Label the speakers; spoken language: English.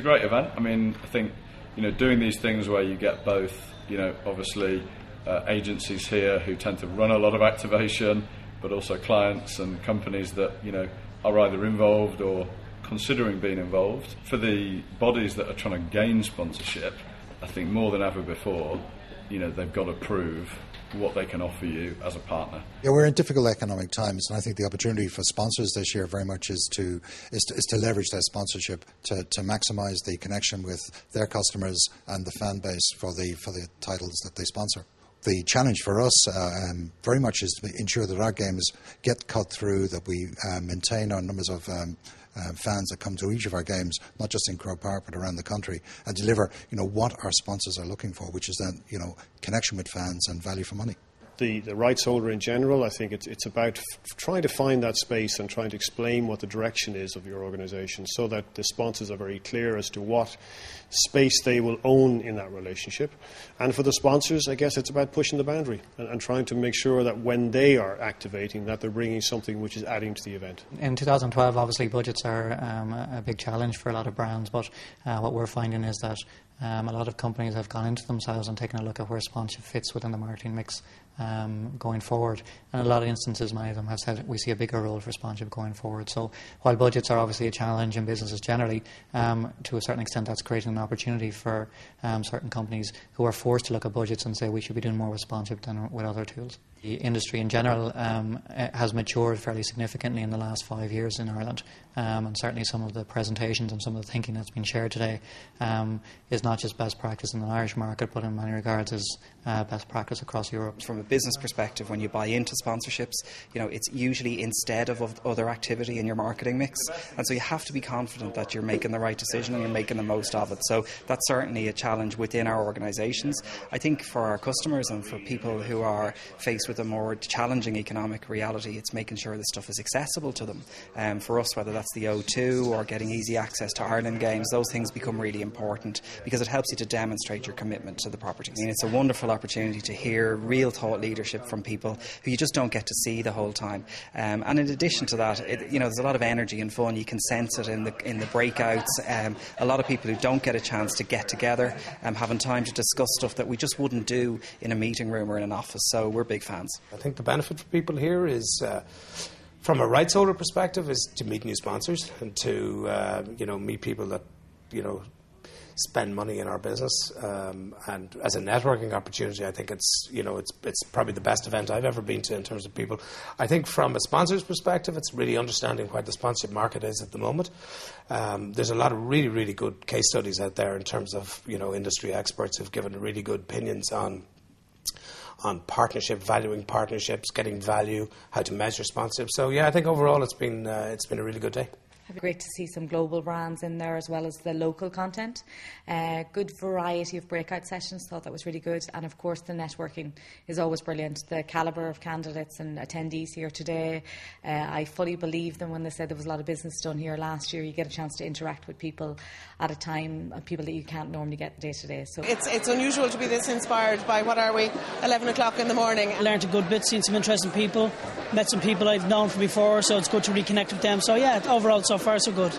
Speaker 1: great event. I mean, I think, doing these things where you get both, obviously agencies here who tend to run a lot of activation, but also clients and companies that, are either involved or considering being involved. For the bodies that are trying to gain sponsorship, I think more than ever before, they've got to prove what they can offer you as a partner.
Speaker 2: Yeah, we're in difficult economic times, and I think the opportunity for sponsors this year very much is to leverage their sponsorship to maximise the connection with their customers and the fan base for the titles that they sponsor. The challenge for us very much is to ensure that our games get cut through, that we maintain our numbers of fans that come to each of our games, not just in Croke Park but around the country, and deliver what our sponsors are looking for, which is then connection with fans and value for money.
Speaker 3: The rights holder in general, I think it's about trying to find that space and trying to explain what the direction is of your organisation so that the sponsors are very clear as to what space they will own in that relationship. And for the sponsors, I guess it's about pushing the boundary and trying to make sure that when they are activating, that they're bringing something which is adding to the event.
Speaker 4: In 2012, obviously, budgets are a big challenge for a lot of brands, but what we're finding is that a lot of companies have gone into themselves and taken a look at where sponsorship fits within the marketing mix going forward. And a lot of instances, many of them have said we see a bigger role for sponsorship going forward. So while budgets are obviously a challenge in businesses generally, to a certain extent that's creating an opportunity for certain companies who are forced to look at budgets and say we should be doing more with sponsorship than with other tools. The industry in general has matured fairly significantly in the last 5 years in Ireland, and certainly some of the presentations and some of the thinking that's been shared today is not just best practice in the Irish market, but in many regards is best practice across Europe.
Speaker 5: From a business perspective, when you buy into sponsorships, it's usually instead of other activity in your marketing mix, and so you have to be confident that you're making the right decision and you're making the most of it. So that's certainly a challenge within our organisations. I think for our customers and for people who are faced with a more challenging economic reality, it's making sure this stuff is accessible to them. For us, whether that's the O2 or getting easy access to Ireland games, those things become really important because it helps you to demonstrate your commitment to the property. I mean, it's a wonderful opportunity to hear real thought leadership from people who you just don't get to see the whole time. And in addition to that, there's a lot of energy and fun. You can sense it in the breakouts. A lot of people who don't get a chance to get together, having time to discuss stuff that we just wouldn't do in a meeting room or in an office. So we're big fans.
Speaker 6: I think the benefit for people here is, from a rights holder perspective, is to meet new sponsors and to meet people that spend money in our business, and as a networking opportunity, I think it's probably the best event I've ever been to in terms of people. I think from a sponsor's perspective, it's really understanding what the sponsorship market is at the moment. There's a lot of really, really good case studies out there in terms of industry experts who've given really good opinions on partnership, valuing partnerships, getting value, how to measure sponsorship. So yeah, I think overall it's been a really good day.
Speaker 7: Great to see some global brands in there as well as the local content. Good variety of breakout sessions, thought that was really good. And of course the networking is always brilliant. The calibre of candidates and attendees here today, I fully believe them when they said there was a lot of business done here last year. You get a chance to interact with people at a time, people that you can't normally get day to day. So
Speaker 8: it's unusual to be this inspired by, 11 o'clock in the morning.
Speaker 9: I learned a good bit, seen some interesting people, met some people I've known from before, so it's good to reconnect with them. So yeah, overall so far so good.